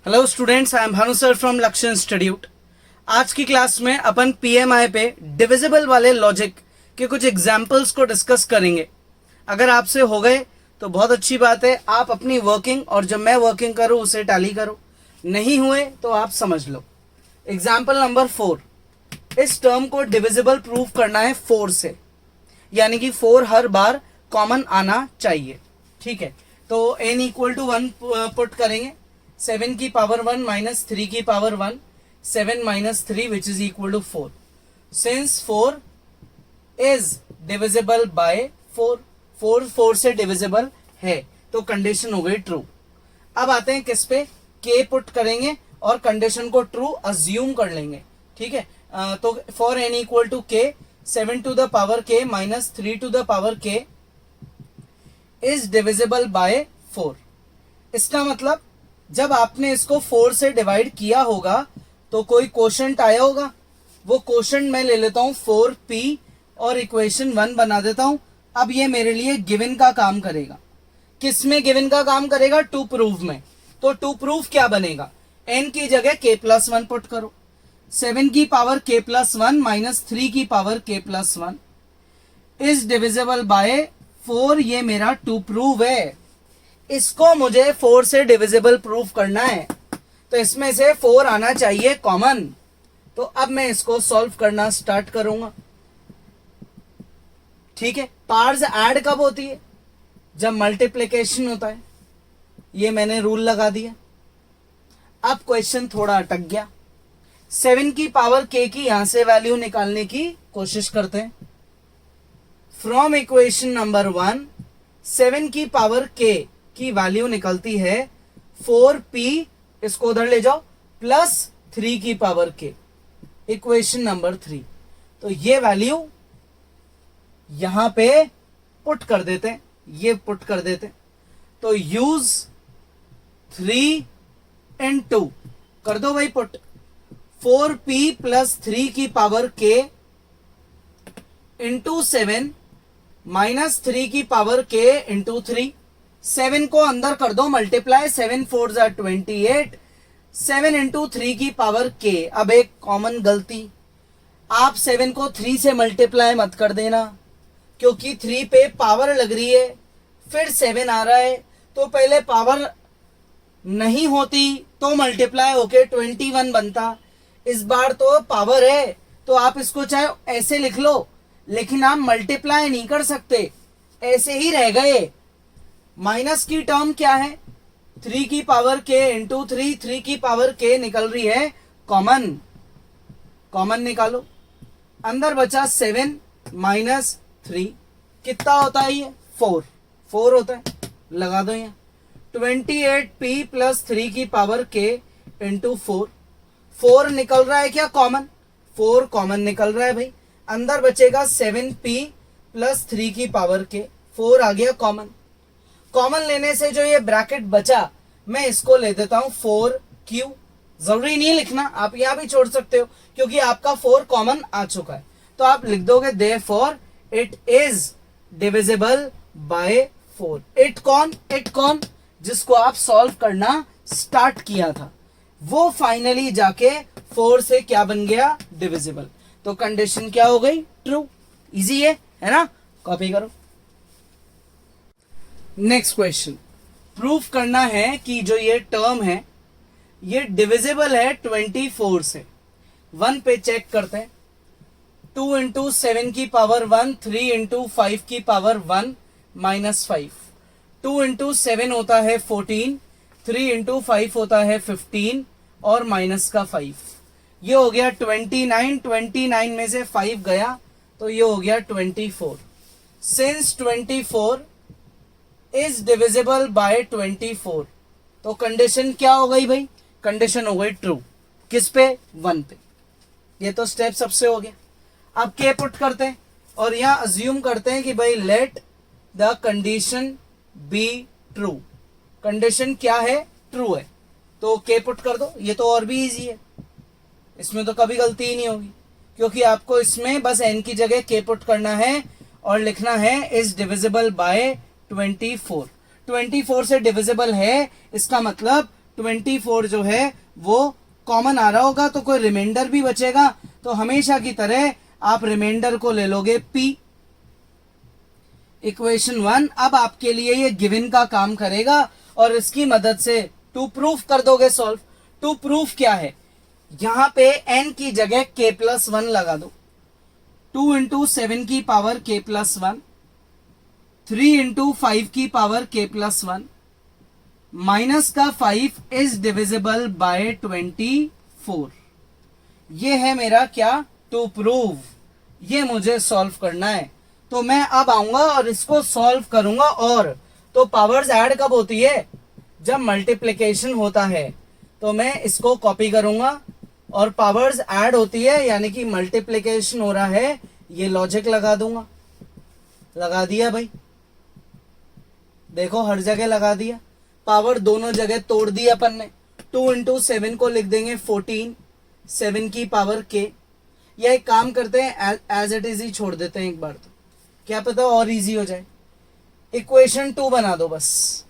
Hello students, I am Bhanu sir from लक्ष्य institute. आज की क्लास में अपन पीएमआई पे डिविजिबल वाले लॉजिक के कुछ एग्जांपल्स को डिस्कस करेंगे। अगर आपसे हो गए तो बहुत अच्छी बात है, आप अपनी वर्किंग और जब मैं वर्किंग करूं उसे टैली करो, नहीं हुए तो आप समझ लो। एग्जाम्पल नंबर 4, इस टर्म को डिविजिबल प्रूव करना है 4 से, यानी कि 4 हर बार कॉमन आना चाहिए। ठीक है, तो n इक्वल टू 1 पुट करेंगे। 7 की पावर 1 माइनस 3 की power 1, 7 minus 3 which is equal to 4। Since 4 is divisible by 4, 4 से डिविजिबल है तो कंडीशन हो गई ट्रू। अब आते हैं किस पे, k पुट करेंगे और कंडीशन को ट्रू अज्यूम कर लेंगे। ठीक है, तो for n equal to k, 7 to the power k minus 3 to the power k is divisible by 4। इसका मतलब जब आपने इसको 4 से डिवाइड किया होगा तो कोई क्वोशंट आया होगा, वो क्वोशंट मैं ले लेता हूं 4p और इक्वेशन 1 बना देता हूं। अब ये मेरे लिए गिवन का काम करेगा। किस में गिवन का काम करेगा? टू प्रूव में। तो टू प्रूव क्या बनेगा? n की जगह k प्लस 1 पुट करो। 7 की पावर k प्लस 1 माइनस 3 की power k plus 1 is divisible by 4। ये मेरा टू प्रूव है, इसको मुझे 4 से डिविजिबल प्रूव करना है, तो इसमें से 4 आना चाहिए कॉमन। तो अब मैं इसको सॉल्व करना स्टार्ट करूंगा। ठीक है, पार्ट्स ऐड कब होती है? जब मल्टीप्लिकेशन होता है। ये मैंने रूल लगा दिया। अब क्वेश्चन थोड़ा अटक गया। 7 की पावर k की यहां से वैल्यू निकालने की कोशिश करते हैं। फ्रॉम इक्वेशन नंबर 1, 7 की पावर k की वैल्यू निकलती है 4p, इसको उधर ले जाओ, प्लस 3 की पावर k, इक्वेशन नंबर 3। तो ये वैल्यू यहां पे पुट कर देते हैं, ये पुट कर देते हैं। तो यूज 3 and 2 कर दो भाई पुट। 4p प्लस 3 की पावर k इंटू 7 माइनस 3 की पावर k इंटू 3। 7 को अंदर कर दो मल्टीप्लाई, 7 4 जा 28, 7 इंटू 3 की पावर k। अब एक कॉमन गलती, आप 7 को 3 से मल्टीप्लाई मत कर देना, क्योंकि 3 पे पावर लग रही है, फिर 7 आ रहा है, तो पहले पावर नहीं होती तो मल्टीप्लाई होके 21 बनता। इस बार तो पावर है, तो आप इसको चाहे ऐसे लिख लो, लेकिन आप मल्टीप्लाई नहीं कर सकते, ऐसे ही रह गए। माइनस की टर्म क्या है? 3 की पावर k इंटू 3, 3 की पावर k निकल रही है कॉमन, कॉमन निकालो। अंदर बचा 7 माइनस 3, कितना होता है ये? 4 होता है, लगा दो यहाँ। 28p प्लस 3 की पावर k इंटू 4 निकल रहा है क्या कॉमन? 4 कॉमन निकल रहा है भाई। अंदर बचेगा 7p प्लस 3 की पावर k, 4 आ गया कॉमन। कॉमन लेने से जो ये ब्रैकेट बचा, मैं इसको ले देता हूं 4q। जरूरी नहीं लिखना, आप यहां भी छोड़ सकते हो, क्योंकि आपका 4 कॉमन आ चुका है। तो आप लिख दोगे therefore it is divisible by 4। It कौन? जिसको आप सॉल्व करना स्टार्ट किया था, वो फाइनली जाके 4 से क्या बन गया? डिविजिबल। तो कंडीशन क्या हो गई? ट्रू। इजी है ना? कॉपी करो। नेक्स्ट क्वेश्चन, प्रूफ करना है कि जो ये टर्म है ये डिविजिबल है 24 से। 1 पे चेक करते हैं। 2 इंटू 7 की पावर 1, 3 इंटू 5 की पावर 1 माइनस 5। 2 इंटू 7 होता है 14, 3 इंटू 5 होता है 15 और माइनस का 5। ये हो गया 29, 29 में से 5 गया तो ये हो गया 24। सिंस 24 इज डिविजिबल बाय 24, तो कंडीशन क्या हो गई भाई? कंडीशन हो गई ट्रू। किस पे? 1 पे। ये तो स्टेप सबसे हो गया। अब के पुट करते हैं और यहां अज्यूम करते हैं कि भाई late the condition be true. Condition क्या है? ट्रू है, तो के पुट कर दो। ये तो और भी इजी है, इसमें तो कभी गलती ही नहीं होगी, क्योंकि आपको इसमें बस n की जगह के पुट करना है और लिखना है इज डिविजिबल बाय 24। 24 से डिविजिबल है, इसका मतलब 24 जो है वो कॉमन आ रहा होगा, तो कोई रिमाइंडर भी बचेगा, तो हमेशा की तरह आप रिमाइंडर को ले लोगे p। इक्वेशन 1 अब आपके लिए ये गिवन का काम करेगा और इसकी मदद से टू प्रूफ कर दोगे सॉल्व। टू प्रूफ क्या है, यहां पे n की जगह k+1 लगा दो। 2 इंटू 7 की पावर k+1, 3 इंटू 5 की पावर k+1, माइनस का 5 इज डिविजिबल बाय 24। ये है मेरा क्या, टू प्रूव। ये मुझे सॉल्व करना है, तो मैं अब आऊंगा और इसको सॉल्व करूंगा। और तो पावर्स ऐड कब होती है, जब मल्टीप्लिकेशन होता है, तो मैं इसको कॉपी करूंगा और पावर्स ऐड होती है यानी कि मल्टीप्लिकेशन हो रहा है, ये लॉजिक लगा दूंगा। लगा दिया भाई, देखो हर जगह लगा दिया, पावर दोनों जगह तोड़ दी अपन ने। 2 इंटू 7 को लिख देंगे 14, 7 की पावर k। या एक काम करते हैं, एज इट इज ही छोड़ देते हैं एक बार, तो क्या पता और इजी हो जाए। इक्वेशन 2 बना दो बस।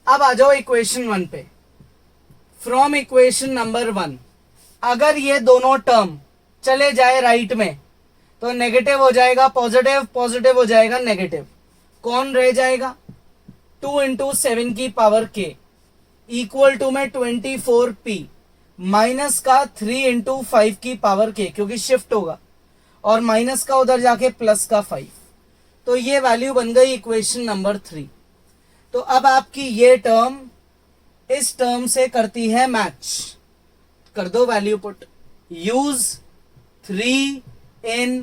अब आ जाओ इक्वेशन 1 पे। फ्रॉम इक्वेशन नंबर 1 अगर ये दोनों टर्म चले जाए राइट में, तो नेगेटिव हो जाएगा पॉजिटिव, पॉजिटिव हो जाएगा नेगेटिव। कौन रह जाएगा, 2 इंटू 7 की पावर k इक्वल टू में 24p माइनस का 3 इंटू 5 की पावर k, क्योंकि शिफ्ट होगा, और माइनस का उधर जाके प्लस का 5। तो ये वैल्यू बन गई इक्वेशन नंबर 3। तो अब आपकी ये टर्म इस टर्म से करती है मैच। कर दो वैल्यू पुट, यूज 3 in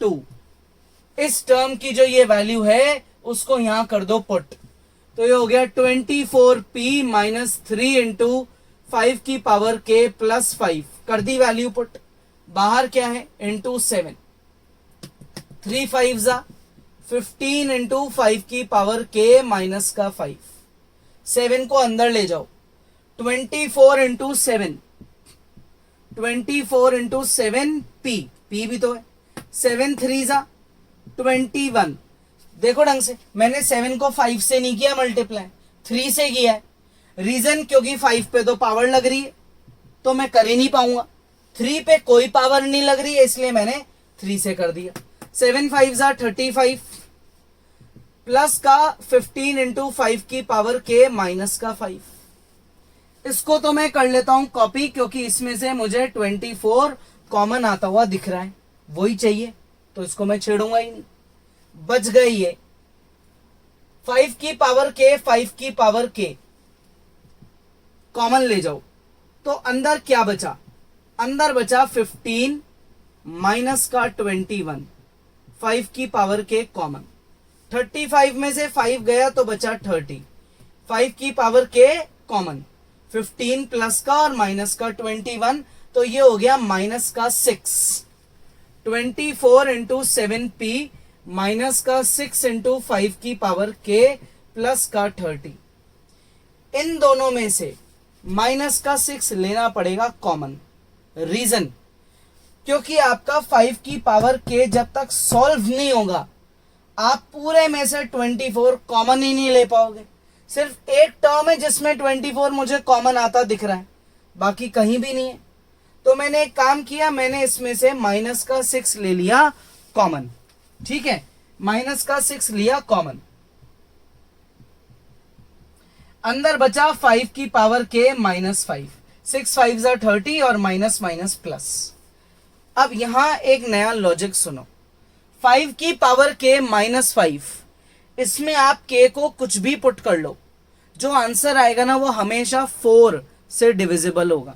2। इस टर्म की जो ये वैल्यू है उसको यहां कर दो पुट, तो ये हो गया 24p माइनस 3 इंटू 5 की पावर k प्लस 5। कर दी वैल्यू पुट, बाहर क्या है, इंटू 7, 3 5 जा 15 इंटू 5 की पावर k माइनस का 5। 7 को अंदर ले जाओ, 24 इंटू 7, 24 इंटू 7 p भी तो है, 7 3 जा 21। देखो ढंग से, मैंने 7 को 5 से नहीं किया मल्टीप्लाई, 3 से किया है। रीजन, क्योंकि 5 पे तो पावर लग रही है, तो मैं कर ही नहीं पाऊंगा। 3 पे कोई पावर नहीं लग रही है, इसलिए मैंने 3 से कर दिया। 7 5 जा 35 प्लस का 15 इंटू 5 की पावर k माइनस का 5। इसको तो मैं कर लेता हूं कॉपी, क्योंकि इसमें से मुझे 24 कॉमन आता हुआ दिख रहा है, वही चाहिए, तो इसको मैं छेड़ूंगा ही नहीं। बच गई ये 5 की पावर k, 5 की पावर k कॉमन ले जाओ, तो अंदर क्या बचा, अंदर बचा 15 माइनस का 21, 5 की पावर k कॉमन। 35 में से 5 गया तो बचा 30, 5 की पावर k कॉमन, 15 प्लस का और माइनस का 21, तो ये हो गया माइनस का 6। 24 इंटू 7p माइनस का 6 इंटू 5 की पावर k प्लस का 30। इन दोनों में से माइनस का 6 लेना पड़ेगा कॉमन। रीजन, क्योंकि आपका 5 की पावर k जब तक सॉल्व नहीं होगा, आप पूरे में से 24 कॉमन ही नहीं ले पाओगे। सिर्फ एक टर्म है जिसमें 24 मुझे कॉमन आता दिख रहा है, बाकी कहीं भी नहीं है। तो मैंने एक काम किया, मैंने इसमें से माइनस का 6 ले लिया कॉमन। ठीक है, माइनस का 6 लिया कॉमन, अंदर बचा 5 की पावर k माइनस 5, 6 5 जा 30 और माइनस माइनस प्लस। अब यहां एक नया लॉजिक सुनो, 5 की पावर k माइनस 5, इसमें आप k को कुछ भी पुट कर लो, जो आंसर आएगा ना वो हमेशा 4 से डिविजिबल होगा।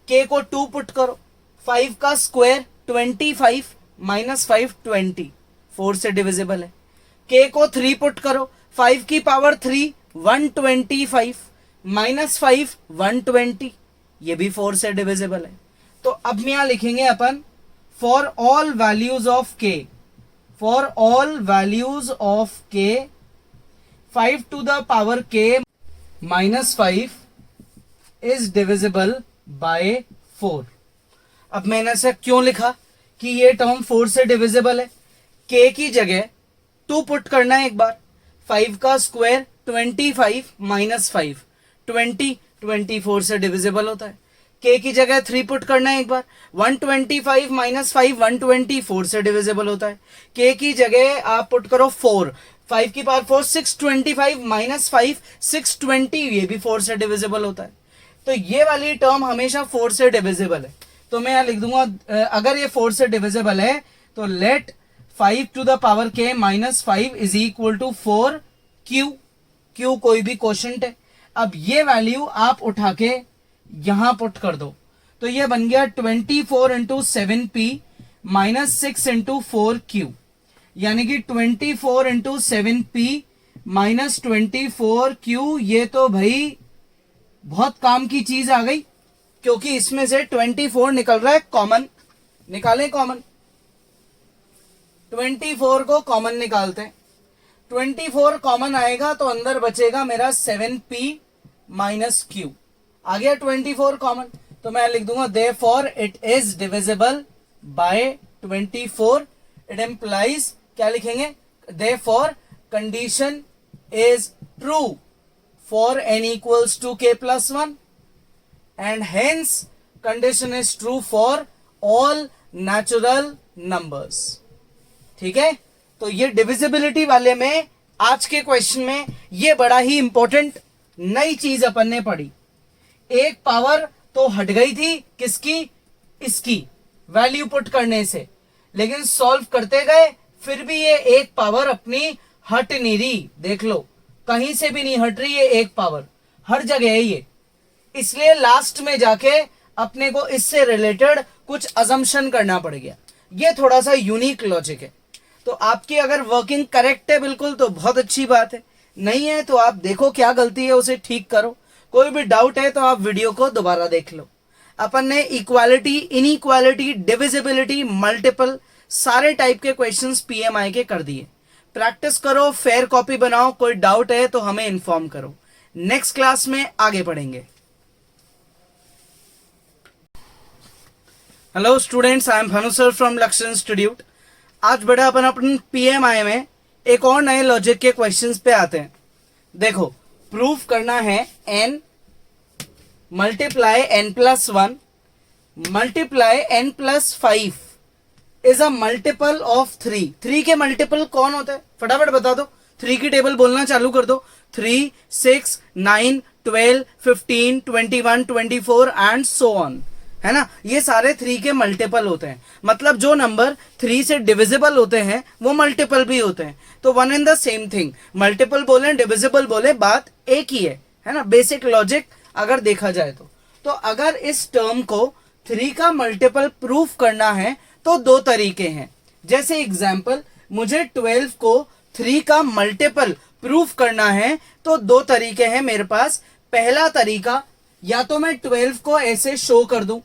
k को 2 पुट करो, 5 का स्क्वायर 25 माइनस 5 20, 4 से डिविजिबल है। k को 3 पुट करो, 5 की पावर 3 125 माइनस 5 120, ये भी 4 से डिविजिबल है। तो अब यहां लिखेंगे अपन for all values of k, for all values of k 5 to the power k minus 5 is divisible by 4। अब मैंने ऐसा क्यों लिखा कि ये टर्म 4 से डिविजिबल है, k की जगह 2 पुट करना है एक बार, 5 का स्क्वायर 25 माइनस 5 20, 24 से डिविजिबल होता है। k की जगह 3 पुट करना है एक बार, 125 माइनस 5 124 से डिविजिबल होता है। k की जगह आप पुट करो 4, 5 की पावर 4, 625 माइनस 5 620, ये भी 4 से डिविजिबल होता है। तो ये वाली टर्म हमेशा 4 से डिविजिबल है, तो मैं यहाँ लिख दूंगा अगर ये 4 से डिविजिबल है तो let 5 to the power k minus 5 is equal to 4 q। q कोई भी क्वोशंट है। अब ये वैल्यू आप उठा के यहां पुट कर दो, तो ये बन गया 24 into 7p minus 6 into 4q, यानी कि 24 इंटू 7p माइनस 24q। ये तो भाई बहुत काम की चीज आ गई, क्योंकि इसमें से 24 निकल रहा है कॉमन। निकालें कॉमन, 24 को कॉमन निकालते हैं। 24 कॉमन आएगा तो अंदर बचेगा मेरा 7p माइनस q। आ गया 24 कॉमन, तो मैं लिख दूंगा therefore it is divisible by 24। It implies, क्या लिखेंगे, therefore condition is true for n equals to k plus 1 and hence condition is true for all natural numbers. ठीक है, तो ये डिविजिबिलिटी वाले में आज के क्वेश्चन में ये बड़ा ही इंपॉर्टेंट नई चीज अपन ने पढ़ी। एक पावर तो हट गई थी, किसकी, इसकी वैल्यू पुट करने से, लेकिन सॉल्व करते गए फिर भी ये एक पावर अपनी हट नहीं रही। देख लो, कहीं से भी नहीं हट रही, ये एक पावर हर जगह है ये। इसलिए लास्ट में जाके अपने को इससे रिलेटेड कुछ अजम्पशन करना पड़ गया। ये थोड़ा सा यूनिक लॉजिक है। तो आपकी अगर वर्किंग करेक्ट है बिल्कुल तो बहुत अच्छी बात है, नहीं है तो आप देखो क्या गलती है, उसे ठीक करो। कोई भी डाउट है तो आप वीडियो को दोबारा देख लो। अपन ने इक्वालिटी, इनइक्वालिटी, डिविजिबिलिटी, मल्टीपल सारे टाइप के क्वेश्चंस पीएमआई के कर दिए। प्रैक्टिस करो, फेयर कॉपी बनाओ। कोई डाउट है तो हमें इन्फॉर्म करो। नेक्स्ट क्लास में आगे बढ़ेंगे। Hello students, I am Bhanu sir from लक्ष्य इंस्टीट्यूट। आज बड़ा अपन पीएमआई में एक और नए लॉजिक के क्वेश्चंस पे आते हैं। देखो, प्रूफ करना है n multiply n plus 1 multiply n plus 5 is a multiple of 3। 3 के मल्टीपल कौन होता है, फटाफट बता दो। 3 की टेबल बोलना चालू कर दो। 3, 6, 9, 12, 15, 21, 24 एंड सो ऑन, है ना। ये सारे 3 के मल्टीपल होते हैं, मतलब जो नंबर 3 से डिविजिबल होते हैं वो मल्टीपल भी होते हैं। तो one and the same thing, multiple बोले डिविजिबल बोले बात एक ही है ना। बेसिक लॉजिक अगर देखा जाए तो अगर इस टर्म को 3 का मल्टीपल प्रूफ करना है तो दो तरीके हैं। जैसे एग्जाम्पल, मुझे 12 को 3 का मल्टीपल प्रूफ करना है तो दो तरीके हैं मेरे पास। पहला तरीका, या तो मैं 12 को ऐसे शो कर दूं,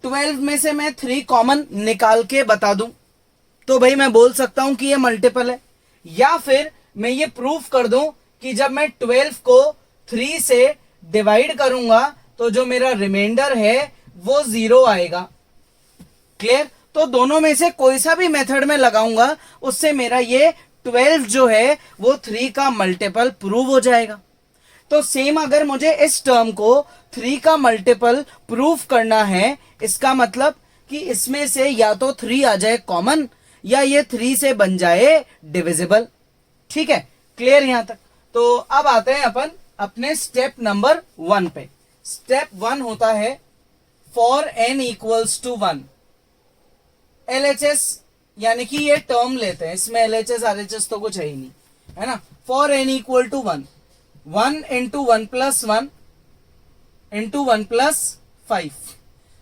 12 में से मैं 3 कॉमन निकाल के बता दूं, तो भाई मैं बोल सकता हूं कि ये मल्टीपल है। या फिर मैं ये प्रूफ कर दूं कि जब मैं 12 को 3 से डिवाइड करूंगा तो जो मेरा रिमाइंडर है वो 0 आएगा। क्लियर। तो दोनों में से कोई सा भी मेथड में लगाऊंगा उससे मेरा ये 12 जो है वो 3 का मल्टीपल प्रूव हो जाएगा। तो सेम अगर मुझे इस टर्म को 3 का मल्टीपल प्रूफ करना है, इसका मतलब कि इसमें से या तो 3 आ जाए कॉमन या ये 3 से बन जाए डिविजिबल। ठीक है, क्लियर यहां तक। तो अब आते हैं अपन अपने स्टेप नंबर 1 पे। स्टेप 1 होता है for n equals to 1। LHS यानी कि ये टर्म लेते हैं, इसमें LHS RHS तो कुछ है ही नहीं, है ना। For n equal to 1, 1 into 1 plus 1 into 1 plus 5,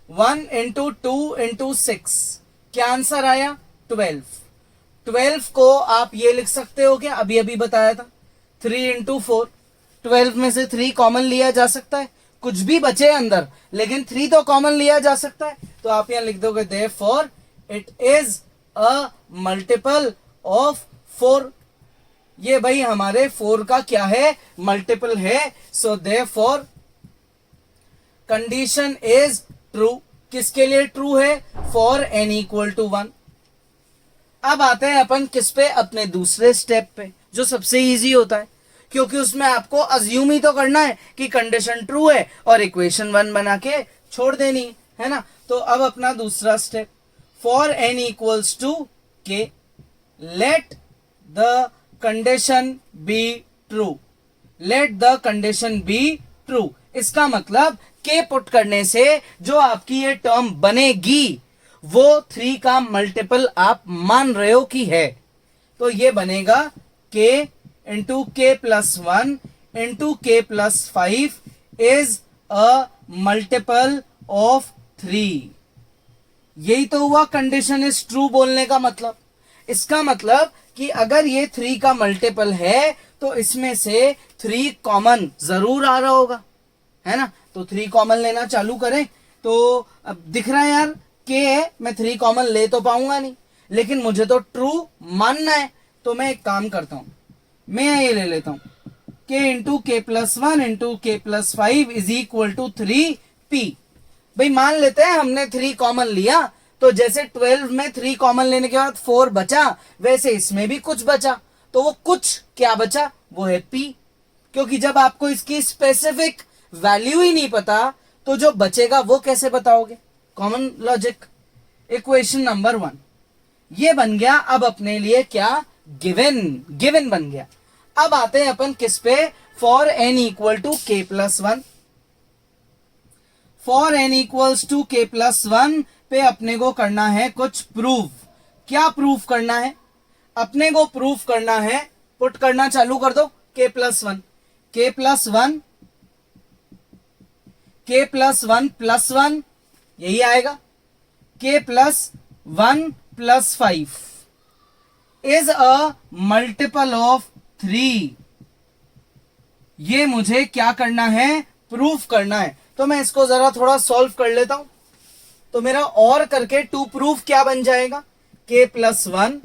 1 into 2 into 6, क्या आंसर आया 12। 12 को आप ये लिख सकते हो, क्या अभी अभी बताया था 3 इंटू 4। 12 में से 3 कॉमन लिया जा सकता है, कुछ भी बचे अंदर, लेकिन 3 तो कॉमन लिया जा सकता है। तो आप यहां लिख दोगे therefore it is a multiple of 4। ये भाई हमारे 4 का क्या है, मल्टीपल है। सो देयरफॉर कंडीशन इज ट्रू। किसके लिए ट्रू है, फॉर n इक्वल टू 1। अब आते हैं अपन किस पे, अपने दूसरे स्टेप पे, जो सबसे इजी होता है, क्योंकि उसमें आपको अज्यूम ही तो करना है कि कंडीशन ट्रू है और इक्वेशन 1 बना के छोड़ देनी है ना। तो अब अपना दूसरा step, for n equals to k let the condition be true, let the condition be true. इसका मतलब k पुट करने से जो आपकी ये टर्म बनेगी वो 3 का मल्टीपल आप मान रहे हो कि है, तो ये बनेगा k into k plus 1 into k plus 5 is a multiple of 3। यही तो हुआ कंडीशन इज ट्रू बोलने का मतलब। इसका मतलब कि अगर ये 3 का मल्टीपल है तो इसमें से 3 कॉमन जरूर आ रहा होगा, है ना। तो 3 कॉमन लेना चालू करें तो अब दिख रहा है यार के है, मैं 3 कॉमन ले तो पाऊंगा नहीं, लेकिन मुझे तो ट्रू मानना है। तो मैं एक काम करता हूं, मैं ये ले लेता हूं k into k plus 1 into k plus 5 is equal to 3p। भाई मान लेते हैं हमने 3 कॉमन लिया, तो जैसे 12 में 3 कॉमन लेने के बाद 4 बचा, वैसे इसमें भी कुछ बचा। तो वो कुछ क्या बचा, वो है p। क्योंकि जब आपको इसकी स्पेसिफिक वैल्यू ही नहीं पता तो जो बचेगा वो कैसे बताओगे। Common logic. इक्वेशन नंबर 1 ये बन गया। अब अपने लिए क्या, गिवन, गिवन बन गया। अब आते हैं अपन किस पे, for n equal to k plus 1। For n equals to k plus 1 पे अपने को करना है कुछ प्रूव। क्या प्रूफ करना है, अपने को प्रूफ करना है, पुट करना चालू कर दो के प्लस 1, के प्लस 1, के प्लस 1 प्लस 1 यही आएगा, के plus 1 plus 5 is a multiple of 3। ये मुझे क्या करना है, प्रूफ करना है। तो मैं इसको जरा थोड़ा सॉल्व कर लेता हूं। तो मेरा और करके टू प्रूफ क्या बन जाएगा, के प्लस 1,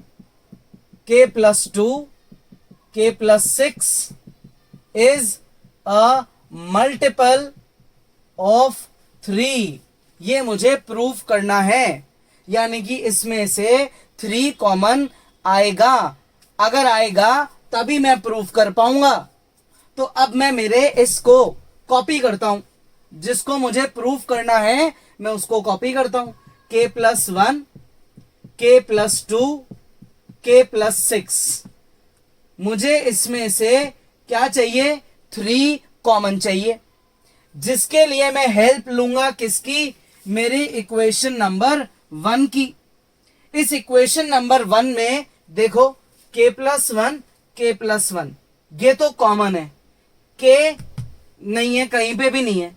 के प्लस 2, के plus 6 is a multiple of 3। ये मुझे प्रूफ करना है, यानी कि इसमें से 3 कॉमन आएगा। अगर आएगा तभी मैं प्रूफ कर पाऊंगा। तो अब मैं मेरे इसको कॉपी करता हूं, जिसको मुझे प्रूफ करना है मैं उसको कॉपी करता हूं। के प्लस 1, के प्लस 2, के प्लस 6। मुझे इसमें से क्या चाहिए, 3 कॉमन चाहिए, जिसके लिए मैं हेल्प लूंगा किसकी, मेरी इक्वेशन नंबर 1 की। इस इक्वेशन नंबर 1 में देखो के प्लस 1, के प्लस 1 ये तो कॉमन है, के नहीं है, कहीं पे भी नहीं है,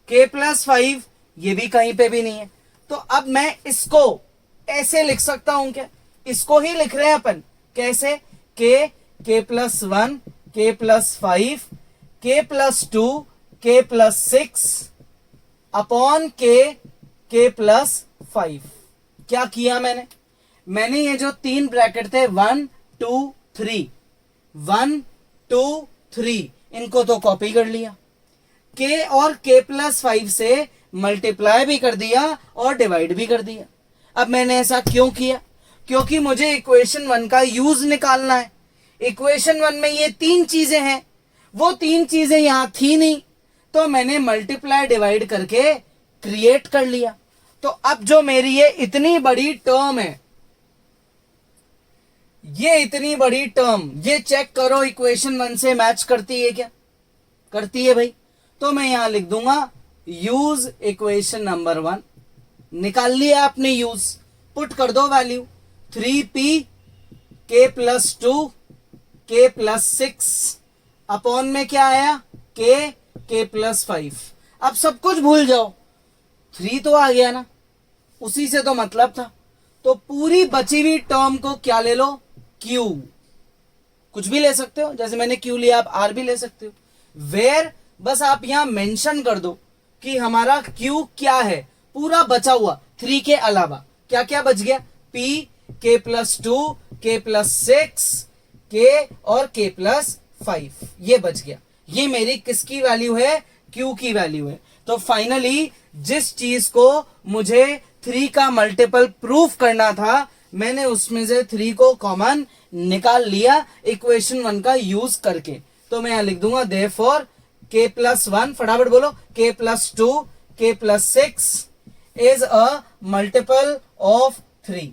के प्लस 5 ये भी कहीं पे भी नहीं है। तो अब मैं इसको ऐसे लिख सकता हूं क्या, इसको ही लिख रहे हैं अपन, कैसे, के प्लस 1, के प्लस 5, के प्लस 2, के प्लस 6 अपॉन के प्लस 5। क्या किया मैंने ये जो 3 ब्रैकेट थे 1 2 3, 1 2 3 इनको तो कॉपी कर लिया, के और के प्लस 5 से मल्टीप्लाई भी कर दिया और डिवाइड भी कर दिया। अब मैंने ऐसा क्यों किया, क्योंकि मुझे इक्वेशन 1 का यूज निकालना है। इक्वेशन 1 में ये 3 चीजें हैं, वो 3 चीजें यहां थी नहीं, तो मैंने मल्टीप्लाई डिवाइड करके क्रिएट कर लिया। तो अब जो मेरी ये इतनी बड़ी टर्म है, ये इतनी बड़ी टर्म, ये चेक करो इक्वेशन 1 से मैच करती है क्या, करती है भाई। तो मैं यहां लिख दूंगा यूज इक्वेशन नंबर 1। निकाल लिया आपने यूज, पुट कर दो वैल्यू 3p के प्लस 2 के प्लस 6 अपॉन में क्या आया, के प्लस 5। अब सब कुछ भूल जाओ, 3 तो आ गया ना, उसी से तो मतलब था। तो पूरी बची हुई टर्म को क्या ले लो, क्यू। कुछ भी ले सकते हो, जैसे मैंने क्यू लिया आप आर भी ले सकते हो। वेयर बस आप यहां मेंशन कर दो कि हमारा क्यू क्या है, पूरा बचा हुआ 3 के अलावा क्या क्या बच गया, p के प्लस 2 के प्लस 6 के और के प्लस 5 ये बच गया। ये मेरी किसकी वैल्यू है, Q की वैल्यू है। तो फाइनली जिस चीज को मुझे 3 का मल्टीपल प्रूफ करना था, मैंने उसमें से 3 को कॉमन निकाल लिया इक्वेशन 1 का यूज करके। तो मैं यहां लिख दूंगा देयरफॉर k प्लस 1, फटाफट बोलो, k plus 2, k plus 6 is a multiple of 3।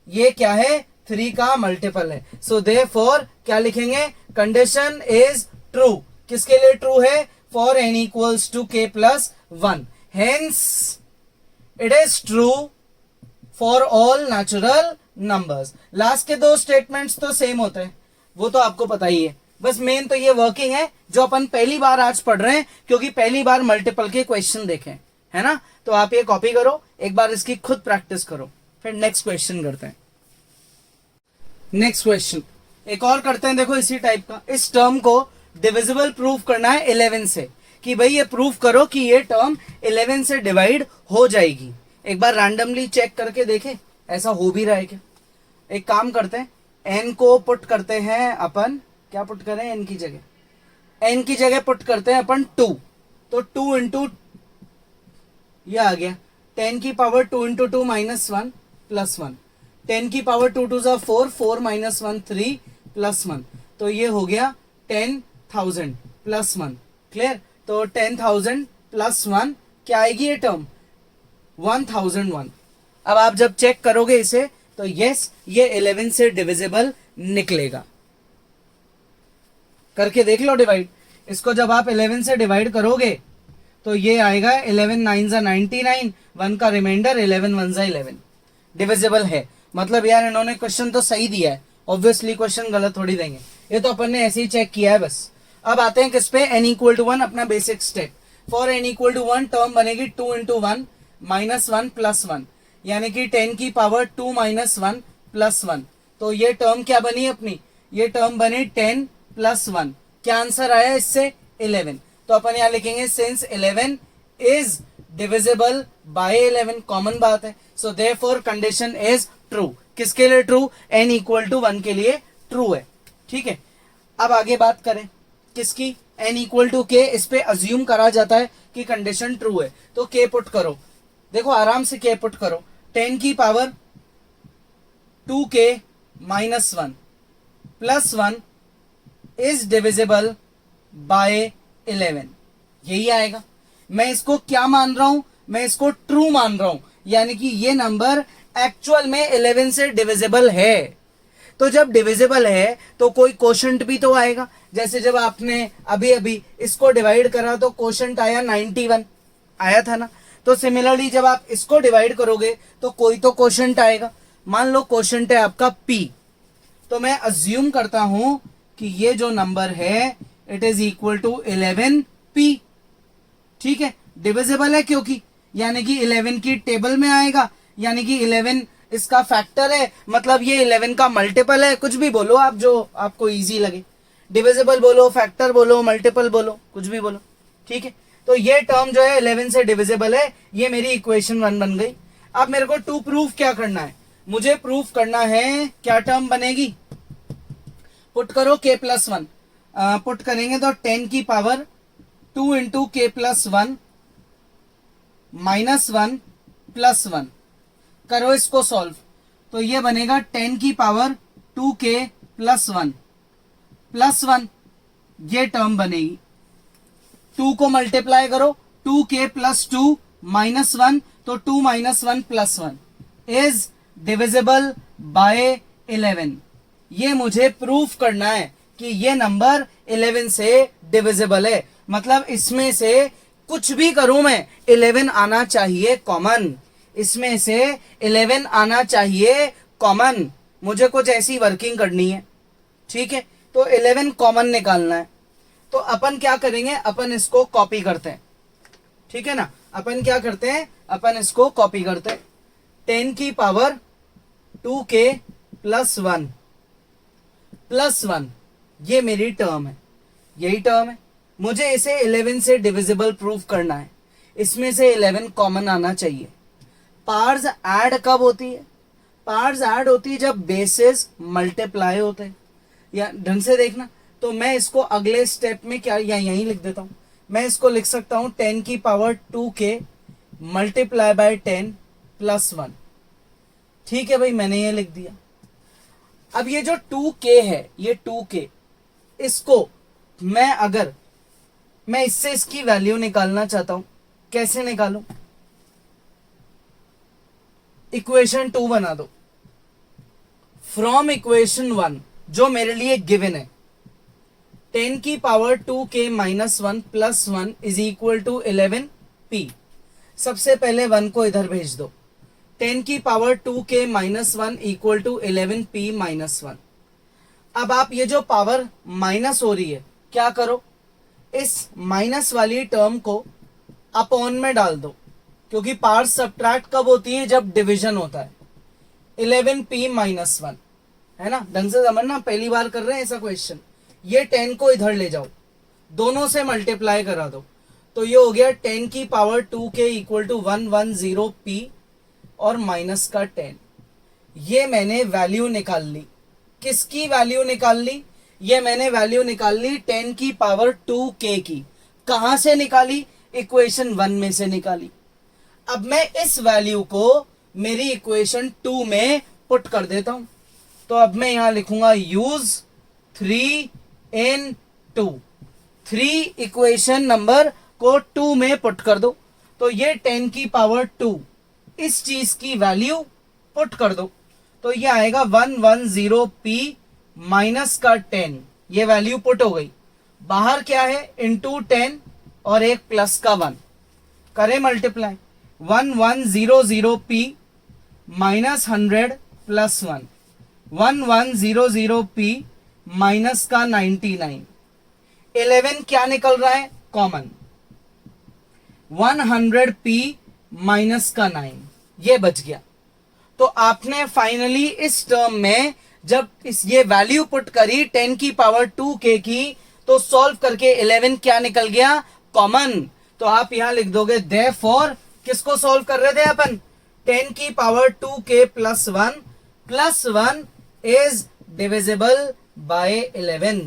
ये क्या है? 3 का मल्टीपल है। सो देयरफॉर क्या लिखेंगे? Condition is true. किसके लिए ट्रू है? For n equals to k plus 1, hence it is true for all natural numbers. Last के दो स्टेटमेंट्स तो सेम होते हैं, वो तो आपको पता ही है। बस मेन तो ये वर्किंग है जो अपन पहली बार आज पढ़ रहे हैं, क्योंकि पहली बार मल्टीपल के क्वेश्चन देखे, है ना। तो आप ये कॉपी करो, एक बार इसकी खुद प्रैक्टिस करो, फिर नेक्स्ट क्वेश्चन करते हैं। नेक्स्ट क्वेश्चन एक और करते हैं, देखो इसी टाइप का। इस टर्म को डिविजिबल प्रूव करना है 11 से, कि भाई ये प्रूव करो कि ये टर्म 11 से डिवाइड हो जाएगी। एक बार रैंडमली चेक करके देखें ऐसा हो भी रहा है क्या। एक काम करते हैं, n को पुट करते हैं अपन, क्या पुट करें? n की जगह, n की जगह पुट करते हैं अपन 2, तो 2 इंटू ये आ गया 10 की पावर 2 इंटू 2 माइनस 1 प्लस 1, 10 की पावर 2 टू 4, 4 माइनस 1 3 प्लस 1, तो ये हो गया 10,000 प्लस 1। क्लियर? तो 10,000 प्लस 1 क्या आएगी ये टर्म? 1001। अब आप जब चेक करोगे इसे तो यस ये 11 से डिविजिबल निकलेगा। करके देख लो डिवाइड। इसको जब आप 11 से डिवाइड करोगे तो ये आएगा 11 9 जा 99, 1 का रिमाइंडर, 11 1 जा 11, डिविजिबल है। मतलब यार इन्होंने क्वेश्चन तो सही दिया है, ऑब्वियसली क्वेश्चन गलत थोड़ी देंगे, ये तो अपन ने ऐसे ही चेक किया है बस। अब आते हैं किस पे? n इक्वल टू 1, अपना basic step. For n equal to 1 term बनेगी 2 इंटू 1 माइनस 1 प्लस 1, यानी कि 10 की पावर 2 माइनस 1 प्लस 1, तो ये टर्म क्या बनी अपनी? ये टर्म बनी 10 प्लस 1। क्या आंसर आया इससे? 11। तो अपन यहां लिखेंगे since 11 is divisible bye 11, common बात है। सो देयरफॉर कंडीशन इज ट्रू। किसके लिए ट्रू? n इक्वल टू 1 के लिए ट्रू है। ठीक है, अब आगे बात करें किसकी? n equal to k। इस पे अज्यूम करा जाता है कि कंडीशन ट्रू है, तो k पुट करो। देखो आराम से k पुट करो, 10 की power 2k minus 1 plus 1 is divisible bye 11, यही आएगा। मैं इसको क्या मान रहा हूं? मैं इसको ट्रू मान रहा हूं, यानी कि ये नंबर एक्चुअल में 11 से डिविजिबल है। तो जब डिविजिबल है तो कोई कोशंट भी तो आएगा। जैसे जब आपने अभी अभी इसको डिवाइड करा तो कोशंट आया 91, आया था ना। तो सिमिलरली जब आप इसको डिवाइड करोगे तो कोई तो कोशंट आएगा। मान लो कोशंट है आपका p, तो मैं अज्यूम करता हूं कि ये जो नंबर है it is equal to 11p। ठीक है, डिविजिबल है क्योंकि, यानी कि 11 की टेबल में आएगा, यानी कि 11 इसका फैक्टर है, मतलब ये 11 का मल्टीपल है। कुछ भी बोलो आप जो आपको इजी लगे, डिविजिबल बोलो, फैक्टर बोलो, मल्टीपल बोलो, कुछ भी बोलो। ठीक है, तो ये टर्म जो है 11 से डिविजिबल है, ये मेरी इक्वेशन 1 बन गई। अब मेरे को 2 प्रूफ क्या करना है? मुझे प्रूफ करना है क्या टर्म बनेगी? पुट करो k प्लस 1, पुट करेंगे तो 10 की power 2 into k plus 1 minus 1 plus 1, करो इसको सॉल्व, तो ये बनेगा 10 की पावर 2k प्लस 1 प्लस 1, ये टर्म बनेगी। 2 को मल्टीप्लाई करो, 2k प्लस 2 माइनस 1, तो 2 minus 1 plus 1 is divisible bye 11। ये मुझे प्रूफ करना है कि ये नंबर 11 से डिविजिबल है। मतलब इसमें से कुछ भी करूं मैं, 11 आना चाहिए कॉमन, इसमें से 11 आना चाहिए कॉमन। मुझे कुछ ऐसी वर्किंग करनी है। ठीक है, तो 11 कॉमन निकालना है। तो अपन क्या करेंगे? अपन इसको कॉपी करते हैं। ठीक है ना, अपन क्या करते हैं? अपन इसको कॉपी करते हैं। 10 की पावर 2k प्लस 1 प्लस 1, ये मेरी टर्म है, यही टर्म है। मुझे इसे 11 से डिविजिबल प्रूफ करना है, इसमें से 11 कॉमन आना चाहिए। पार्ट्स ऐड कब होती है? पार्ट्स ऐड होती है जब बेसेस मल्टीप्लाई होते हैं। या ढंग से देखना, तो मैं इसको अगले स्टेप में क्या, या यहीं लिख देता हूं। मैं इसको लिख सकता हूं 10 की power 2k multiply by 10 plus 1। ठीक है भाई, मैंने ये लिख दिया। अब ये जो 2k है, ये 2k, इसको मैं इससे इसकी वैल्यू निकालना चाहता हूं, कैसे निकालूं? इक्वेशन 2 बना दो। फ्रॉम इक्वेशन 1 जो मेरे लिए गिवन है, 10 की power 2k minus 1 plus 1 is equal to 11p। सबसे पहले 1 को इधर भेज दो। 10 की power 2k minus 1 equal to 11p minus 1। अब आप ये जो पावर माइनस हो रही है, क्या करो, इस माइनस वाली टर्म को अपॉन में डाल दो, क्योंकि पावर सब्ट्रैक्ट कब होती है? जब डिवीजन होता है। 11p माइनस 1 है ना, ढंग से समझना, पहली बार कर रहे हैं ऐसा क्वेश्चन। ये 10 को इधर ले जाओ, दोनों से मल्टीप्लाई करा दो, तो ये हो गया 10 की power 2k equal to 110p और माइनस का 10। ये मैंने वैल्यू निकाल ली। किसकी वैल्यू निकाल ली? ये मैंने वैल्यू निकाल ली 10 की पावर 2k की। कहां से निकाली? इक्वेशन 1 में से निकाली। अब मैं इस वैल्यू को मेरी इक्वेशन 2 में पुट कर देता हूं। तो अब मैं यहां लिखूंगा यूज 3 in 2। 3 इक्वेशन नंबर को 2 में पुट कर दो, तो ये 10 की पावर 2 इस चीज की वैल्यू पुट कर दो, तो ये आएगा 110p माइनस का 10। ये वैल्यू पुट हो गई। बाहर क्या है? इंटू 10 और एक प्लस का 1, करें multiply. 1100p minus 100 plus 1, 1100p minus का 99। 11 क्या निकल रहा है? कॉमन। 100p माइनस का 9, ये बच गया। तो आपने फाइनली इस टर्म में जब ये वैल्यू पुट करी 10 की पावर 2k की, तो सॉल्व करके 11 क्या निकल गया? कॉमन। तो आप यहां लिख दोगे देयरफॉर, किसको सॉल्व कर रहे थे अपन? 10 की power 2k plus 1 is divisible bye 11।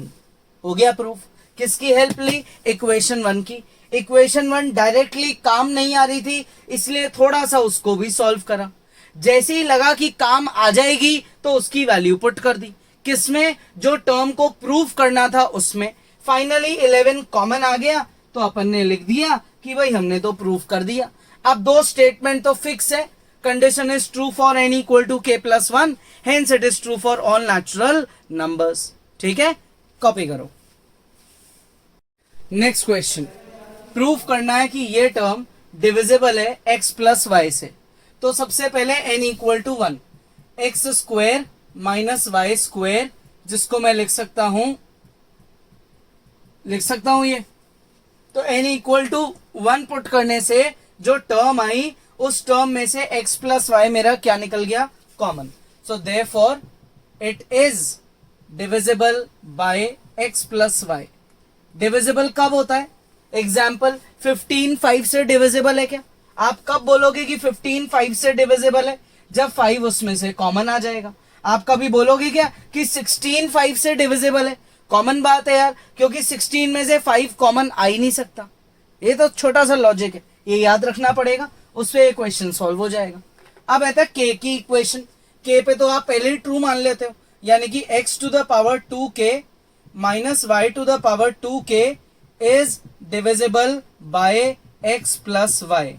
हो गया प्रूफ। किसकी हेल्प ली? इक्वेशन 1 की। इक्वेशन 1 डायरेक्टली काम नहीं आ रही थी, इसलिए थोड़ा सा उसको भी सॉल्व करा। जैसे ही लगा कि काम आ जाएगी तो उसकी वैल्यू पुट कर दी। किसमें? जो टर्म को प्रूफ करना था उसमें। फाइनली 11 कॉमन आ गया, तो अपन ने लिख दिया कि भाई हमने तो प्रूफ कर दिया। अब दो स्टेटमेंट तो फिक्स है। Condition is true for n equal to k plus 1, hence it is true for all natural numbers. ठीक है, कॉपी करो। नेक्स्ट क्वेश्चन, प्रूफ करना है कि ये टर्म डिविजिबल है x प्लस वाई से। तो सबसे पहले n equal to 1, x square minus Y square, जिसको मैं लिख सकता हूं ये। तो n इक्वल टू 1 पुट करने से जो टर्म आई, उस टर्म में से x प्लस वाई मेरा क्या निकल गया? Common. So therefore it is divisible by x plus y. Divisible कब होता है? एग्जाम्पल 15 5 से डिविजिबल है क्या? आप कब बोलोगे कि 15 5 से डिविजिबल है? जब 5 उसमें से कॉमन आ जाएगा। आप कभी बोलोगे क्या कि 16 5 से डिविजिबल है? कॉमन बात है यार, क्योंकि 16 में से 5 कॉमन आ ही नहीं सकता। ये तो छोटा सा लॉजिक है, ये याद रखना पड़ेगा, उससे क्वेश्चन सॉल्व हो जाएगा। अब आता है k की इक्वेशन। k पे तो आप पहले ही ट्रू मान लेते हो, यानी कि x to the power 2k minus y to the power 2k is divisible by x plus y,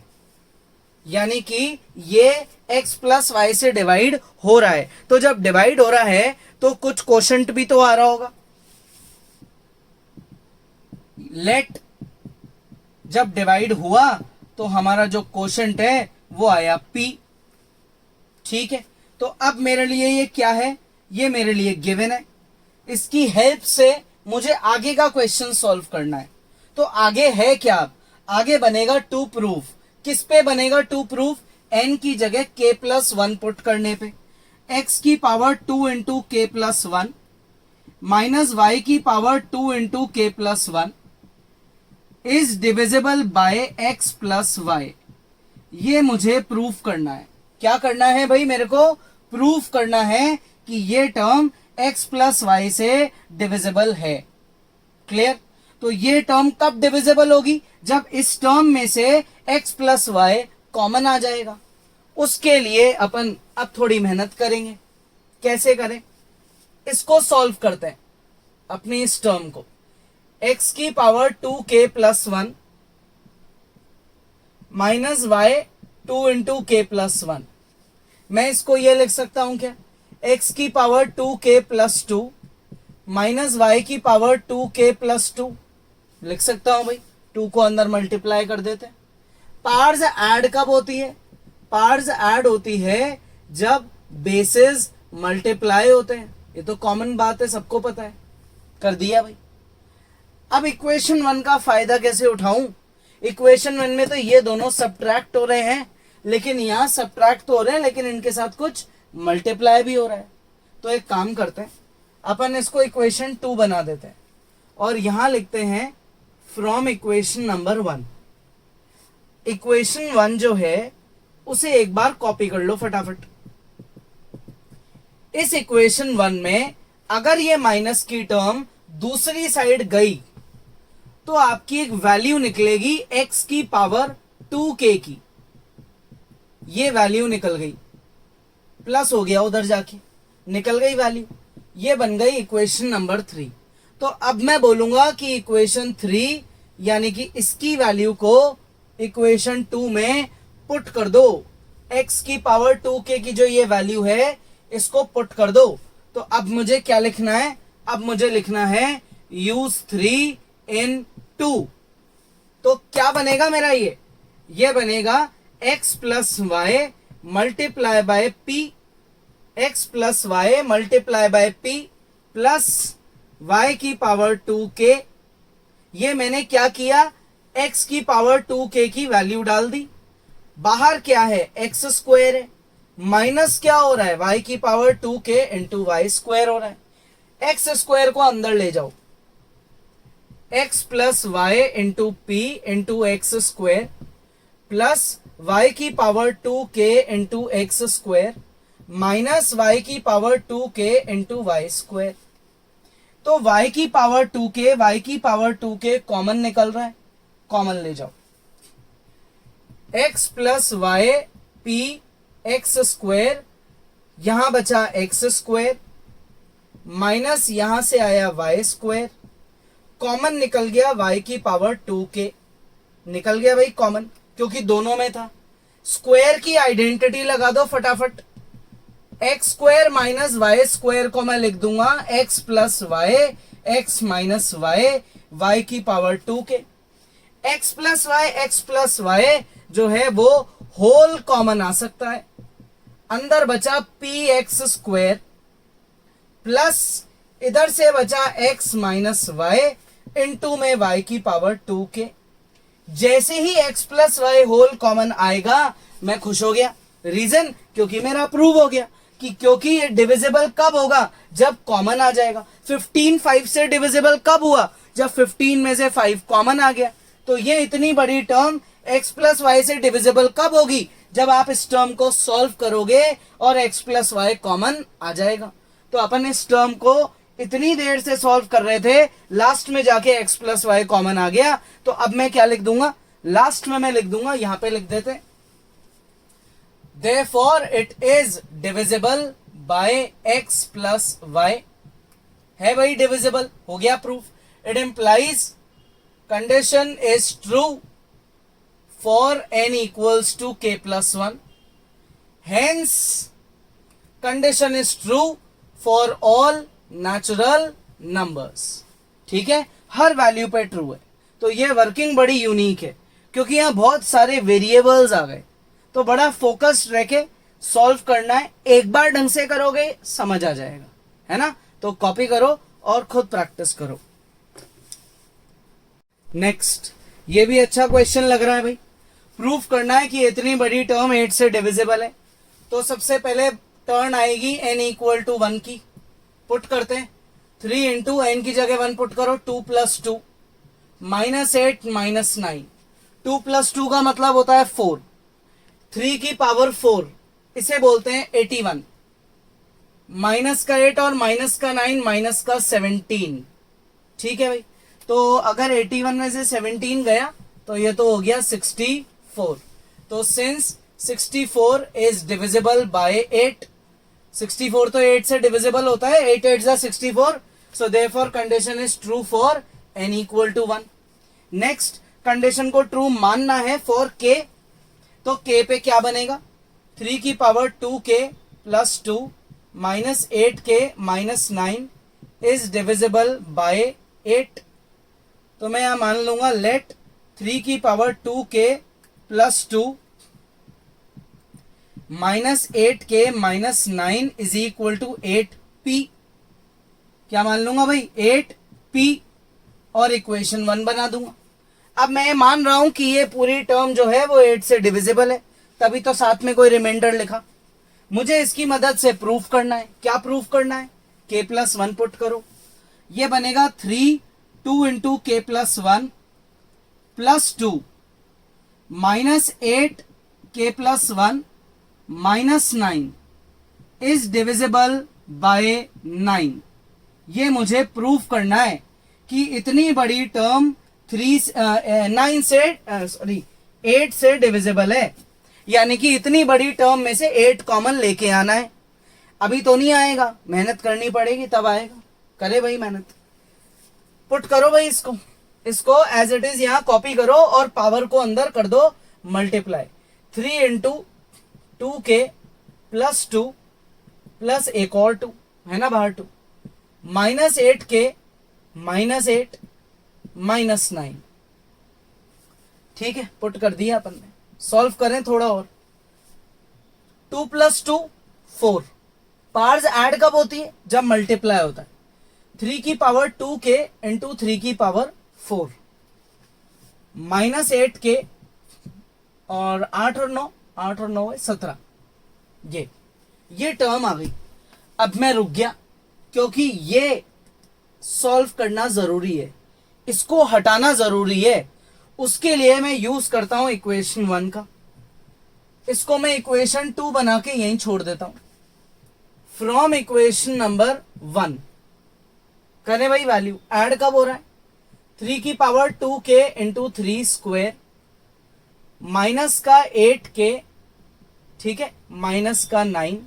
यानी कि ये x प्लस वाई से डिवाइड हो रहा है। तो जब डिवाइड हो रहा है तो कुछ कोशंट भी तो आ रहा होगा। लेट जब डिवाइड हुआ तो हमारा जो कोशंट है वो आया p। ठीक है, तो अब मेरे लिए ये क्या है? ये मेरे लिए गिवन है। इसकी हेल्प से मुझे आगे का क्वेश्चन सॉल्व करना है। तो आगे है क्या? अब आगे बनेगा टू प्रूफ। किस पे बनेगा टू प्रूफ? n की जगह k प्लस 1 पुट करने पे। x की power 2 into k plus 1 minus y की power 2 into k plus 1 is divisible by x plus y. ये मुझे प्रूफ करना है। क्या करना है भाई? मेरे को प्रूफ करना है कि ये टर्म x प्लस वाई से डिविजिबल है। क्लियर? तो ये टर्म कब डिविजिबल होगी? जब इस टर्म में से x प्लस वाई कॉमन आ जाएगा। उसके लिए अपन अब थोड़ी मेहनत करेंगे। कैसे करें? इसको सॉल्व करते हैं, अपनी इस टर्म को। x की power 2k plus 1 minus y 2 into k plus 1। मैं इसको ये लिख सकता हूं क्या, x की power 2k plus 2 minus y की पावर 2k प्लस 2 लिख सकता हूं भाई। 2 को अंदर मल्टीप्लाई कर देते हैं। पार्ट्स ऐड कब होती है, पार्ट्स ऐड होती है जब बेसेस मल्टीप्लाई होते हैं। ये तो कॉमन बात है, सबको पता है। कर दिया भाई। अब इक्वेशन 1 का फायदा कैसे उठाऊं। इक्वेशन 1 में तो ये दोनों सब्ट्रैक्ट हो रहे हैं, लेकिन यहां सब्ट्रैक्ट तो हो रहे हैं लेकिन इनके साथ कुछ मल्टीप्लाई भी हो रहा है। तो एक काम करते हैं, अपन इसको इक्वेशन 2 बना देते हैं और यहां लिखते हैं फ्रॉम इक्वेशन नंबर 1। इक्वेशन 1 जो है उसे एक बार कॉपी कर लो फटाफट। इस इक्वेशन 1 में अगर ये माइनस की टर्म दूसरी साइड गई तो आपकी एक वैल्यू निकलेगी x की पावर 2k की। ये वैल्यू निकल गई, प्लस हो गया उधर जाके, निकल गई वैल्यू। ये बन गई इक्वेशन नंबर 3। तो अब मैं बोलूंगा कि इक्वेशन 3 यानी कि इसकी वैल्यू को इक्वेशन 2 में पुट कर दो। x की पावर 2k की जो ये वैल्यू है इसको पुट कर दो। तो अब मुझे क्या लिखना है, अब मुझे लिखना है यूज 3 इन 2। तो क्या बनेगा मेरा, ये बनेगा x plus y multiply by p, x plus y multiply by p plus y की पावर 2k। ये मैंने क्या किया, x की पावर 2k की वैल्यू डाल दी। बाहर क्या है, x स्क्वायर है, माइनस क्या हो रहा है, y की power 2k into y square हो रहा है। x स्क्वायर को अंदर ले जाओ, x plus y into p into x square plus y की power 2k into x square minus y की power 2k into y square. तो y की पावर 2k, y की पावर 2k कॉमन निकल रहा है, कॉमन ले जाओ। x plus y p x square, यहां बचा एक्स स्क्वायर माइनस यहां से आया वाई स्क्वायर, कॉमन निकल गया y की पावर 2k, निकल गया भाई कॉमन क्योंकि दोनों में था। स्क्वायर की आइडेंटिटी लगा दो फटाफट। X square minus Y square को मैं लिख दूंगा x plus Y X minus Y Y की power 2k। x plus Y जो है वो होल कॉमन आ सकता है, अंदर बचा पी एक्स स्क्वायर प्लस इधर से बचा x माइनस वाई इंटू में y की पावर 2k। जैसे ही x plus y whole common आएगा मैं खुश हो गया। रीजन, क्योंकि मेरा प्रूव हो गया कि क्योंकि ये डिविजिबल कब होगा, जब कॉमन आ जाएगा। 15 5 से डिविजिबल कब हुआ, जब 15 में से 5 कॉमन आ गया। तो ये इतनी बड़ी टर्म x प्लस वाई से डिविजिबल कब होगी, जब आप इस टर्म को सॉल्व करोगे और x प्लस वाई कॉमन आ जाएगा। तो अपन इस टर्म को इतनी देर से सॉल्व कर रहे थे, लास्ट में जाके x प्लस वाई कॉमन आ गया। तो अब मैं क्या लिख दूंगा, लास्ट में मैं लिख दूंगा, यहां पे लिख देते, therefore it is divisible by x plus y। है भाई डिविजिबल, हो गया proof. It implies condition is true for n equals to k plus 1, hence condition is true for all natural numbers। ठीक है, हर वैल्यू पे ट्रू है। तो ये वर्किंग बड़ी यूनिक है क्योंकि यहां बहुत सारे वेरिएबल्स आ गए, तो बड़ा फोकस्ड रह के सॉल्व करना है। एक बार ढंग से करोगे समझ आ जाएगा, है ना। तो कॉपी करो और खुद प्रैक्टिस करो। नेक्स्ट, ये भी अच्छा क्वेश्चन लग रहा है भाई। प्रूफ करना है कि इतनी बड़ी टर्म 8 से डिविजिबल है। तो सबसे पहले टर्न आएगी n इक्वल टू 1 की, पुट करते हैं। 3 इंटू एन की जगह 1 पुट करो, 2 प्लस 2 माइनस 8 माइनस 9। 2 प्लस 2 का मतलब होता है 4। 3 की पावर 4 इसे बोलते हैं 81। माइनस का 8 और माइनस का 9 माइनस का 17। ठीक है भाई। तो अगर 81 में से 17 गया तो ये तो हो गया 64। तो सिंस 64 इज डिविजिबल बाय 8, 64 तो 8 से डिविजिबल होता है, 8 8 जा 64। So therefore condition is true for n equal to 1। Next condition को ट्रू मानना है फॉर k, तो k पे क्या बनेगा, 3 की power 2k plus 2 minus 8k minus 9 is divisible by 8। तो मैं यहां मान लूंगा लेट 3 की power 2k plus 2 minus 8k minus 9 is equal to 8p। क्या मान लूंगा भाई, 8p, और इक्वेशन 1 बना दूंगा। अब मैं ये मान रहा हूं कि ये पूरी टर्म जो है वो 8 से डिविजिबल है, तभी तो साथ में कोई रिमाइंडर लिखा। मुझे इसकी मदद से प्रूफ करना है। क्या प्रूफ करना है, k प्लस 1 पुट करो, ये बनेगा 2 into k plus 1 plus 2 minus 8k plus 1 minus 9 is divisible bye 9। ये मुझे प्रूफ करना है कि इतनी बड़ी टर्म 8 से डिविजिबल है, यानी कि इतनी बड़ी टर्म में से 8 कॉमन लेके आना है। अभी तो नहीं आएगा, मेहनत करनी पड़ेगी तब आएगा। करे भाई मेहनत, पुट करो भाई इसको एज इट इज यहां कॉपी करो और पावर को अंदर कर दो multiply. 3 into 2k plus 2 plus एक और 2 है ना बाहर 2 माइनस 8k माइनस 8 माइनस 9। ठीक है, पुट कर दिया अपन ने। सॉल्व करें थोड़ा और। 2 प्लस 2 4। पार्ट्स ऐड कब होती है, जब मल्टीप्लाई होता है। 3 की पावर 2k इंटू 3 की पावर 4 माइनस 8k और 8 और 9 है 17। ये टर्म आ गई। अब मैं रुक गया क्योंकि ये सॉल्व करना जरूरी है, इसको हटाना जरूरी है। उसके लिए मैं यूज करता हूं इक्वेशन 1 का। इसको मैं इक्वेशन 2 बना के यहीं छोड़ देता हूं। फ्रॉम इक्वेशन नंबर 1 करें भाई, वैल्यू ऐड कब हो रहा है, 3 की power 2k into 3 square minus का 8k, ठीक है, माइनस का 9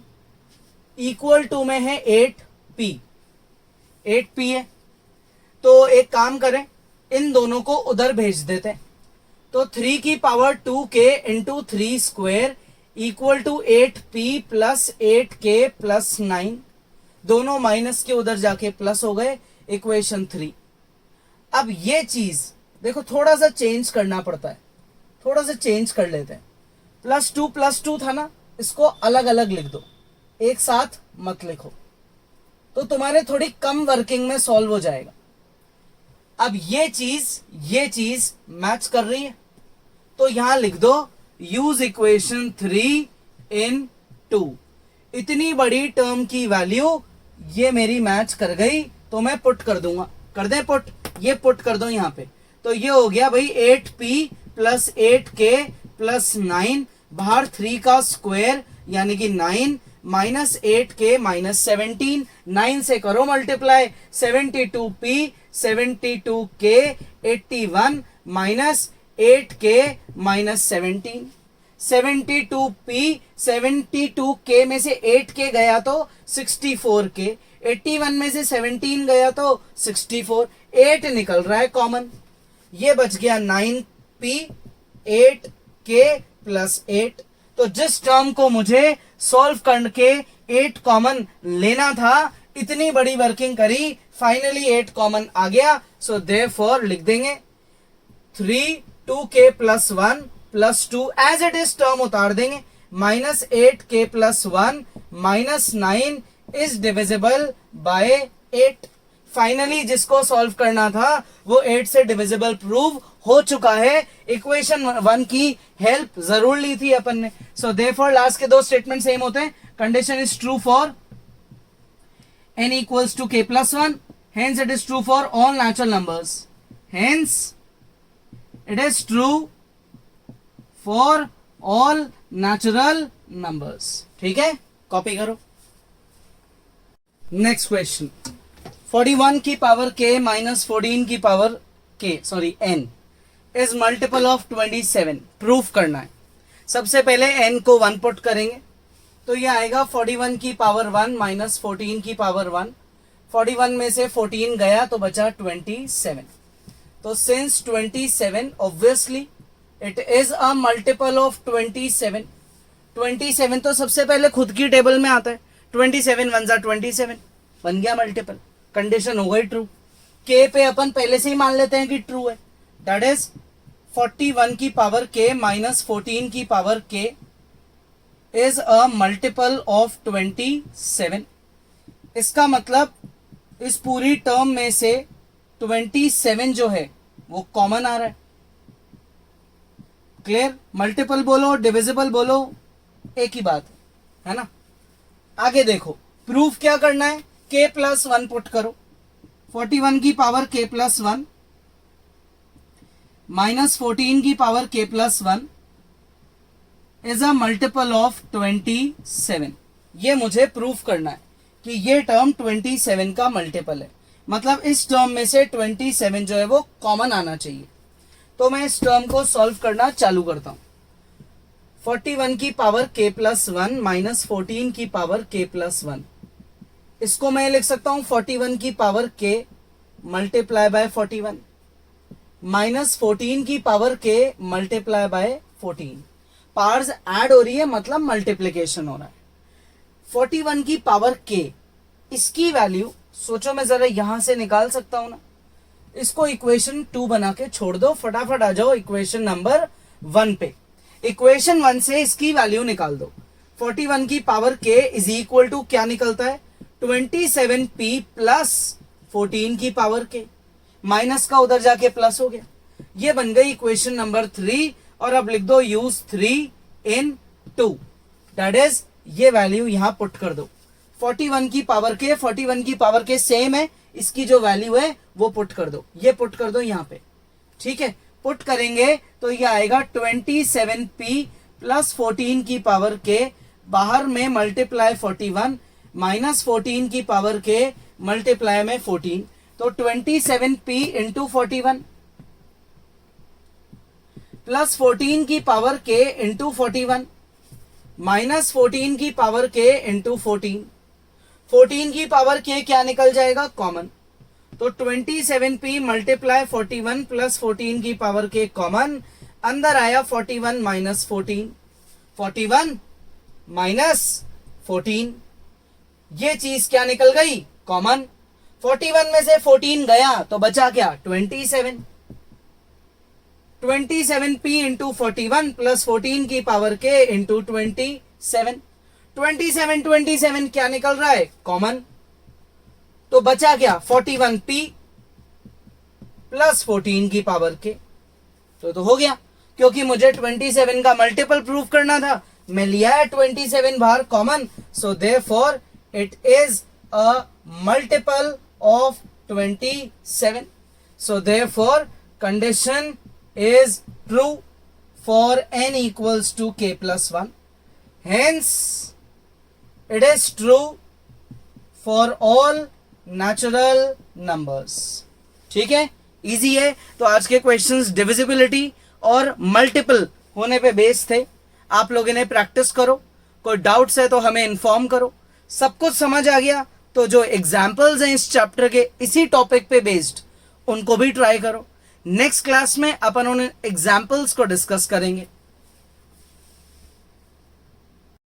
इक्वल टू में है 8p है। तो एक काम करें, इन दोनों को उधर भेज देते हैं। तो 3 की power 2k into 3 square equal to 8p plus 8k plus 9, दोनों माइनस के उधर जाके प्लस हो गए, इक्वेशन 3। अब ये चीज देखो थोड़ा सा चेंज करना पड़ता है, थोड़ा सा चेंज कर लेते हैं। प्लस 2 था ना, इसको अलग अलग लिख दो, एक साथ मत लिखो, तो तुम्हारे थोड़ी कम वर्किंग में सॉल्व हो जाएगा। अब ये चीज मैच कर रही है, तो यहां लिख दो यूज इक्वेशन 3 इन 2। इतनी बड़ी टर्म की वैल्यू ये मेरी मैच कर गई, तो मैं पुट कर दूंगा। कर दे पुट, ये पुट कर दो यहां पे। तो ये हो गया भाई 8p प्लस 8k प्लस 9, बाहर 3 का स्क्वायर यानी कि 9 माइनस 8k माइनस 17, 9 से करो multiply, 72p 72k 81 minus 8k minus 17, 72p 72k में से 8k गया तो 64k, 81 में से 17 गया तो 64, 8 निकल रहा है कॉमन, ये बच गया 9p 8k प्लस 8। तो जिस टर्म को मुझे सॉल्व करके 8 कॉमन लेना था, इतनी बड़ी वर्किंग करी, फाइनली 8 कॉमन आ गया। सो देयरफॉर लिख देंगे 3 2k plus 1 plus 2 as it is term उतार देंगे, minus 8k plus 1 minus 9 is divisible by 8। Finally जिसको सॉल्व करना था वो 8 से डिविजिबल प्रूव हो चुका है। इक्वेशन 1 की हेल्प जरूर ली थी अपन ने। सो देयरफॉर लास्ट के दो स्टेटमेंट सेम होते हैं। Condition is true for n equals to k plus 1, hence it is true for all natural numbers, hence it is true for all natural numbers। ठीक है, copy करो। Next question, 41 की power k minus 14 की power k sorry n is multiple of 27। Proof करना है। सबसे पहले n को 1 पुट करेंगे, तो ये आएगा 41 की पावर 1 माइनस 14 की पावर 1। 41 में से 14 गया तो बचा 27। तो since 27 obviously it is a multiple of 27। 27 तो सबसे पहले खुद की टेबल में आता है, 27 वन जा 27, बन गया मल्टीपल, कंडीशन हो गई ट्रू। के पे अपन पहले से ही मान लेते हैं कि ट्रू है, दैट इज 41 की पावर के माइनस 14 की पावर के इज अ मल्टीपल ऑफ 27। इसका मतलब इस पूरी टर्म में से 27 जो है वो कॉमन आ रहा है। क्लियर? मल्टीपल बोलो डिविजिबल बोलो एक ही बात है ना। आगे देखो, प्रूफ क्या करना है, k प्लस 1 पुट करो, 41 की पावर k प्लस 1 माइनस 14 की power k plus 1 is a multiple of 27। ये मुझे प्रूफ करना है कि ये टर्म 27 का मल्टीपल है, मतलब इस टर्म में से 27 जो है वो कॉमन आना चाहिए। तो मैं इस टर्म को सॉल्व करना चालू करता हूं। 41 की पावर k प्लस 1 माइनस 14 की पावर k प्लस 1, इसको मैं लिख सकता हूं 41 की power k multiply by 41 minus 14 की power k multiply by 14। Powers add हो रही है मतलब मल्टीप्लीकेशन हो रहा है। 41 की पावर k, इसकी वैल्यू सोचो मैं जरा यहां से निकाल सकता हूं ना, इसको इक्वेशन 2 बना के छोड़ दो, फटाफट आ जाओ इक्वेशन नंबर 1 पे। इक्वेशन 1 से इसकी वैल्यू निकाल दो। 41 की power k is equal to क्या निकलता है, 27p प्लस 14 की पावर k, माइनस का उधर जाके प्लस हो गया, ये बन गई इक्वेशन नंबर 3। और अब लिख दो यूज 3 इन 2, दैट इज ये वैल्यू यहां पुट कर दो। 41 की पावर k, 41 की पावर k सेम है, इसकी जो वैल्यू है वो पुट कर दो, ये पुट कर दो यहां पे। ठीक है, पुट करेंगे तो ये आएगा 27p प्लस 14 की पावर k, बाहर में मल्टीप्लाई 41 माइनस 14 की पावर k मल्टीप्लाई में 14, तो 27p इंटू 41 प्लस 14 की पावर k इंटू 41 माइनस 14 की पावर k इंटू 14। 14 की पावर k क्या निकल जाएगा, कॉमन, तो 27p मल्टीप्लाई 41 प्लस 14 की पावर k कॉमन, अंदर आया 41 माइनस 14, 41 माइनस 14, ये चीज क्या निकल गई, कॉमन। 41 में से 14 गया तो बचा क्या, 27। 27p इंटू 41 प्लस 14 की पावर k इंटू 27, 27 क्या निकल रहा है, कॉमन, तो बचा क्या 41p प्लस 14 की पावर k, तो हो गया। क्योंकि मुझे 27 का मल्टीपल प्रूफ करना था, मैं लिया है 27 बाहर common, so therefore it is a multiple of 27, so therefore condition is true for n equals to k plus 1, hence it is true for all natural numbers। ठीक है, इजी है। तो आज के क्वेश्चंस डिविजिबिलिटी और मल्टीपल होने पे based थे, आप लोग इन्हें प्रैक्टिस करो, कोई डाउट्स है तो हमें इन्फॉर्म करो। सब कुछ समझ आ गया तो जो एग्जाम्पल्स हैं इस चैप्टर के इसी टॉपिक पे बेस्ड, उनको भी ट्राई करो। नेक्स्ट क्लास में अपन उन एग्जाम्पल्स को डिस्कस करेंगे।